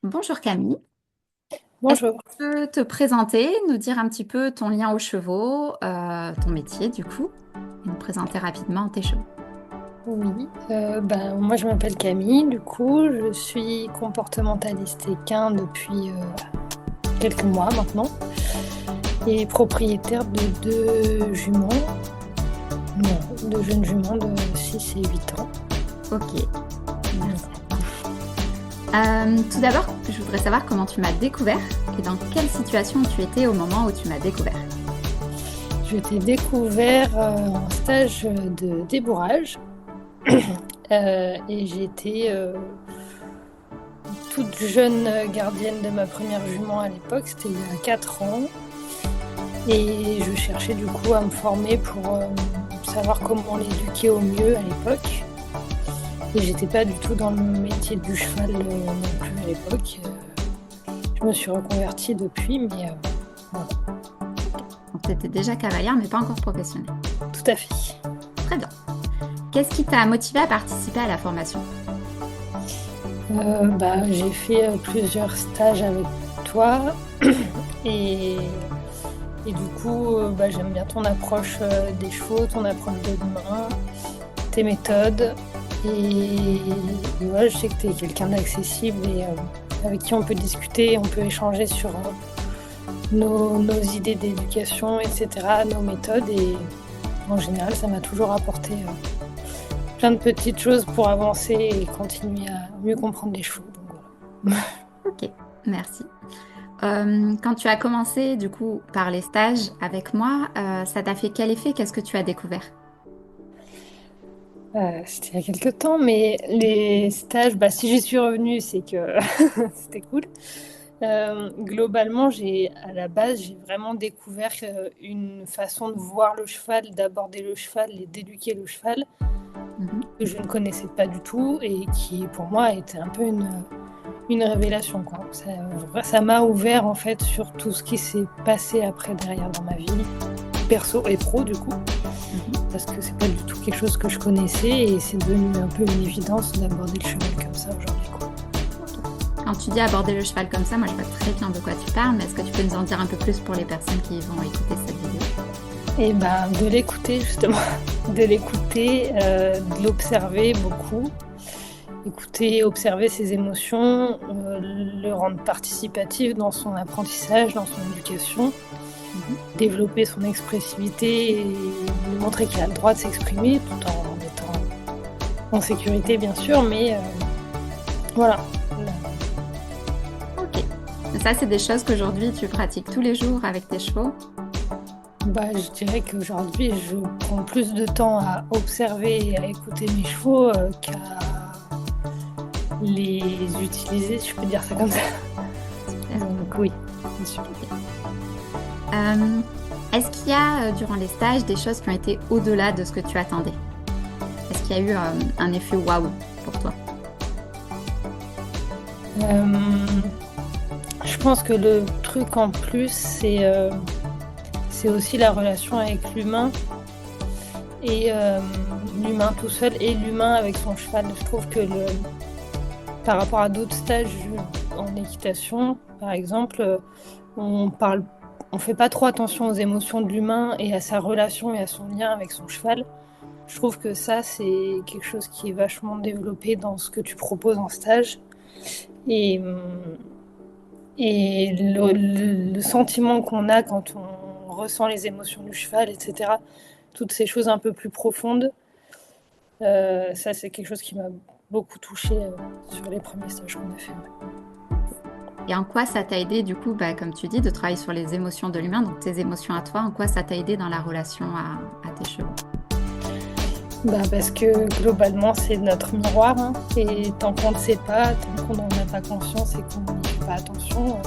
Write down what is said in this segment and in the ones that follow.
Bonjour Camille, est-ce que Bonjour. tu peux te présenter, nous dire un petit peu ton lien aux chevaux, ton métier du coup, et nous présenter rapidement tes chevaux. Oui, moi je m'appelle Camille, du coup, je suis comportementaliste équin depuis quelques mois maintenant et propriétaire de deux juments, non, de jeunes juments de 6 et 8 ans. Ok, Voilà. merci. Tout d'abord, je voudrais savoir comment tu m'as découvert et dans quelle situation tu étais au moment où tu m'as découvert. Je t'ai découvert en stage de débourrage et j'étais toute jeune gardienne de ma première jument à l'époque, c'était il y a 4 ans. Et je cherchais du coup à me former pour savoir comment l'éduquer au mieux à l'époque. Et j'étais pas du tout dans le métier du cheval non plus à l'époque. Je me suis reconvertie depuis, mais voilà, Donc tu étais déjà cavalière mais pas encore professionnelle. tout à fait. Très bien. Qu'est-ce qui t'a motivé à participer à la formation? J'ai fait plusieurs stages avec toi et, et du coup j'aime bien ton approche des chevaux, ton approche de l'humain, tes méthodes. Et ouais, je sais que tu es quelqu'un d'accessible et avec qui on peut discuter, on peut échanger sur nos idées d'éducation, etc., nos méthodes. Et en général, ça m'a toujours apporté plein de petites choses pour avancer et continuer à mieux comprendre les chevaux. Donc voilà. Ok, merci. Quand tu as commencé du coup par les stages avec moi, ça t'a fait quel effet? Qu'est-ce que tu as découvert? C'était il y a quelques temps, mais les stages, si j'y suis revenue, c'est que c'était cool. Globalement, à la base, j'ai vraiment découvert une façon de voir le cheval, d'aborder le cheval et d'éduquer le cheval Mhm. que je ne connaissais pas du tout et qui, pour moi, était un peu une révélation, quoi. Ça m'a ouvert, en fait, sur tout ce qui s'est passé après, derrière, dans ma vie, perso et pro, du coup, Mhm. parce que c'est pas du tout quelque chose que je connaissais et c'est devenu un peu une évidence d'aborder le cheval comme ça aujourd'hui, quoi. Quand tu dis aborder le cheval comme ça, moi je vois très bien de quoi tu parles, mais est-ce que tu peux nous en dire un peu plus pour les personnes qui vont écouter cette vidéo? Et de l'écouter justement, de l'écouter, de l'observer beaucoup, écouter, observer ses émotions, le rendre participatif dans son apprentissage, dans son éducation, Mhm. développer son expressivité et lui montrer qu'il a le droit de s'exprimer tout en étant en sécurité bien sûr, mais voilà. Ok. Ça, c'est des choses qu'aujourd'hui tu pratiques tous les jours avec tes chevaux. Je dirais qu'aujourd'hui, je prends plus de temps à observer et à écouter mes chevaux qu'à les utiliser, si je peux dire ça comme ça. Super. Donc oui, bien sûr. Euh, Est-ce qu'il y a, durant les stages, des choses qui ont été au-delà de ce que tu attendais? Est-ce qu'il y a eu un effet waouh pour toi? Euh, je pense que le truc en plus, c'est aussi la relation avec l'humain et l'humain tout seul et l'humain avec son cheval. Je trouve que par rapport à d'autres stages en équitation, par exemple, on parle, on fait pas trop attention aux émotions de l'humain et à sa relation et à son lien avec son cheval. Je trouve que ça, c'est quelque chose qui est vachement développé dans ce que tu proposes en stage. Et, le sentiment qu'on a quand on ressent les émotions du cheval, etc., toutes ces choses un peu plus profondes, ça, c'est quelque chose qui m'a beaucoup touchée sur les premiers stages qu'on a fait. Ouais. Et en quoi ça t'a aidé, du coup, bah, comme tu dis, de travailler sur les émotions de l'humain, donc tes émotions à toi, en quoi ça t'a aidé dans la relation à tes chevaux? Parce que globalement, c'est notre miroir. Hein, et tant qu'on ne sait pas, tant qu'on n'en a pas conscience et qu'on n'y fait pas attention,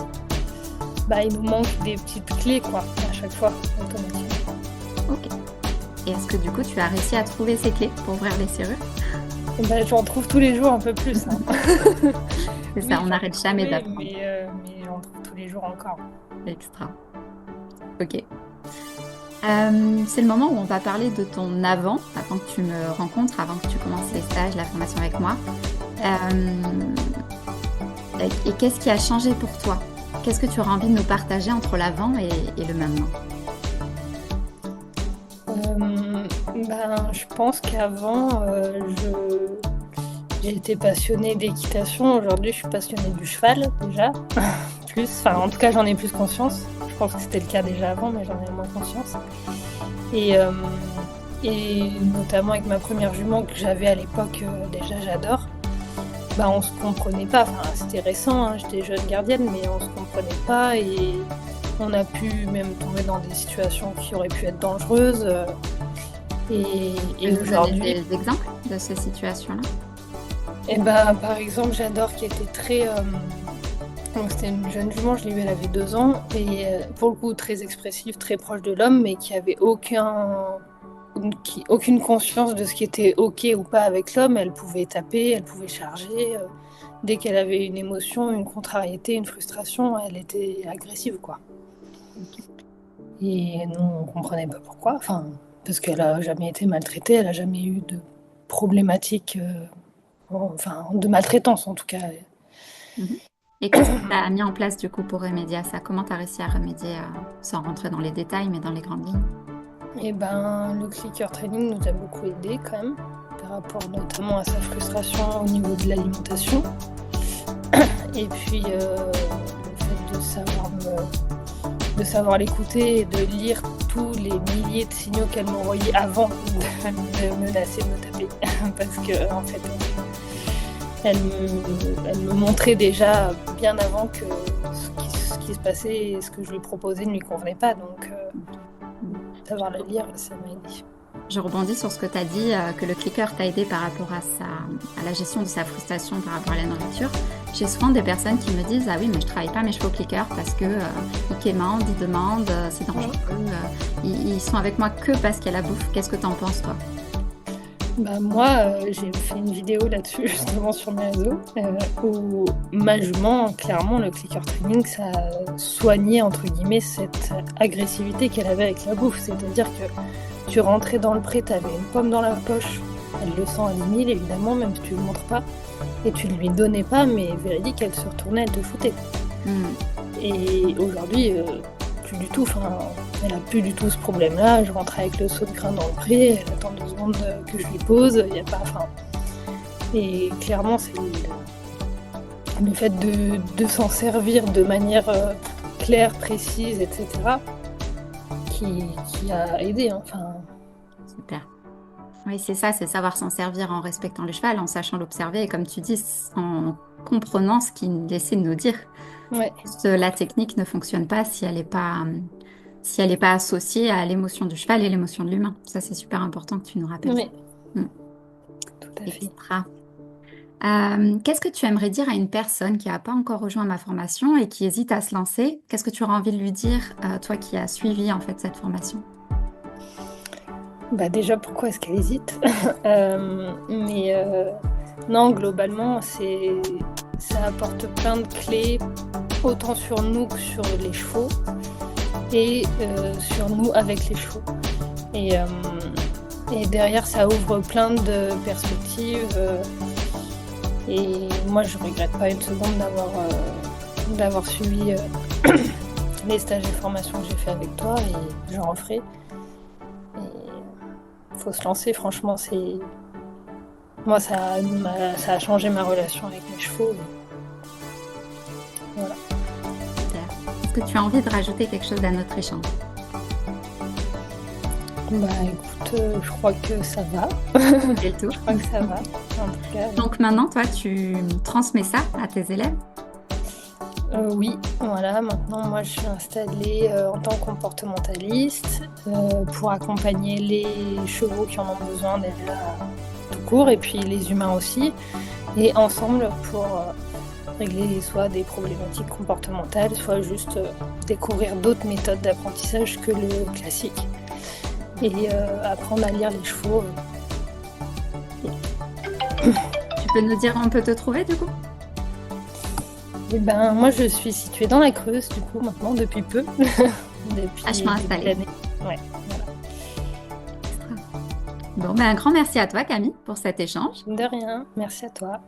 il nous manque des petites clés, quoi, à chaque fois, automatiquement. Ok. Et est-ce que du coup, tu as réussi à trouver ces clés pour ouvrir les serrures? J'en trouve tous les jours un peu plus. Hein. C'est ça, Oui, on j'en ai n'arrête jamais trouvé, d'apprendre. mais j'en trouve tous les jours encore. Extra. Ok. C'est le moment où on va parler de ton avant que tu me rencontres, avant que tu commences les stages, la formation avec moi. Euh, Et qu'est-ce qui a changé pour toi? Qu'est-ce que tu auras envie de nous partager entre l'avant et le maintenant? Je pense qu'avant, j'ai été passionnée d'équitation. Aujourd'hui, je suis passionnée du cheval déjà. Plus, enfin, en tout cas, j'en ai plus conscience. Je pense que c'était le cas déjà avant, mais j'en ai moins conscience. Et, et notamment avec ma première jument que j'avais à l'époque, déjà j'adore. On se comprenait pas. Enfin, c'était récent, hein, j'étais jeune gardienne, mais on se comprenait pas et on a pu même tomber dans des situations qui auraient pu être dangereuses. Et Tu peux nous donner aujourd'hui, des exemples de ces situations-là? par exemple, j'adore qui était très. Donc c'était une jeune jument, je l'ai eue, elle avait 2 ans, et pour le coup très expressive, très proche de l'homme, mais qui avait aucune conscience de ce qui était ok ou pas avec l'homme. Elle pouvait taper, elle pouvait charger. Dès qu'elle avait une émotion, une contrariété, une frustration, elle était agressive, quoi. Et nous, on comprenait pas pourquoi. Enfin, parce qu'elle a jamais été maltraitée, elle a jamais eu de problématique, de maltraitance en tout cas. Mhm. Et qu'est-ce que tu as mis en place du coup pour remédier à ça? Comment tu as réussi à remédier, sans rentrer dans les détails, mais dans les grandes lignes? Le clicker training nous a beaucoup aidé quand même, par rapport notamment à sa frustration au niveau de l'alimentation. Et puis le fait de savoir l'écouter et de lire tous les milliers de signaux qu'elle m'envoyait avant de me menacer de me taper. Parce que en fait, elle me montrait déjà bien avant que ce qui se passait et ce que je lui proposais ne lui convenait pas. Donc savoir la lire, ça m'a aidé. Je rebondis sur ce que tu as dit, que le clicker t'a aidé par rapport à la gestion de sa frustration par rapport à la nourriture. J'ai souvent des personnes qui me disent: ah oui, mais je travaille pas mes chevaux clicker parce que ils quémandent, ils demandent, c'est dangereux, ils sont avec moi que parce qu'il y a la bouffe. Qu'est-ce que tu en penses, toi? Moi, j'ai fait une vidéo là-dessus justement sur mes réseaux, où ma jument, clairement, le clicker training, ça a soigné entre guillemets cette agressivité qu'elle avait avec la bouffe. C'est-à-dire que tu rentrais dans le pré, t'avais une pomme dans la poche, elle le sent à 10 000 évidemment, même si tu ne le montres pas, et tu ne lui donnais pas, mais véridique, elle se retournait, elle te foutait. Et aujourd'hui, plus du tout, enfin, elle a plus du tout ce problème-là. Je rentre avec le seau de grain dans le pré, elle attend 2 secondes que je lui pose, il y a pas, enfin. Et clairement, c'est le fait de s'en servir de manière claire, précise, etc., qui a aidé, hein. Enfin, Super. Oui, c'est ça, c'est savoir s'en servir en respectant le cheval, en sachant l'observer et comme tu dis, en comprenant ce qu'il essaie de nous dire. ouais. La technique ne fonctionne pas si elle n'est pas associée à l'émotion du cheval et l'émotion de l'humain. Ça, c'est super important que tu nous rappelles. Oui, Mm. tout à fait. Extra. Qu'est-ce que tu aimerais dire à une personne qui n'a pas encore rejoint ma formation et qui hésite à se lancer? Qu'est-ce que tu auras envie de lui dire, toi qui as suivi en fait cette formation? Déjà, pourquoi est-ce qu'elle hésite? Non, globalement, ça apporte plein de clés, autant sur nous que sur les chevaux, et sur nous avec les chevaux. Et derrière, ça ouvre plein de perspectives. Et moi, je regrette pas une seconde d'avoir suivi les stages et formations que j'ai fait avec toi, et j'en referai. Faut se lancer, franchement, moi ça a changé ma relation avec mes chevaux. Voilà. Super. Est-ce que tu as envie de rajouter quelque chose à notre échange? Écoute, je crois que ça va. C'est le tout. Je crois que ça va, en tout cas. Donc maintenant, toi, tu transmets ça à tes élèves? Oui, voilà, maintenant moi je suis installée en tant que comportementaliste pour accompagner les chevaux qui en ont besoin déjà tout court, et puis les humains aussi, et ensemble pour régler soit des problématiques comportementales, soit juste découvrir d'autres méthodes d'apprentissage que le classique, et apprendre à lire les chevaux. Tu peux nous dire où on peut te trouver du coup? Moi je suis située dans la Creuse du coup maintenant depuis peu. Vachement installée. l'année. Ouais, voilà. Bon, un grand merci à toi Camille pour cet échange. De rien, merci à toi.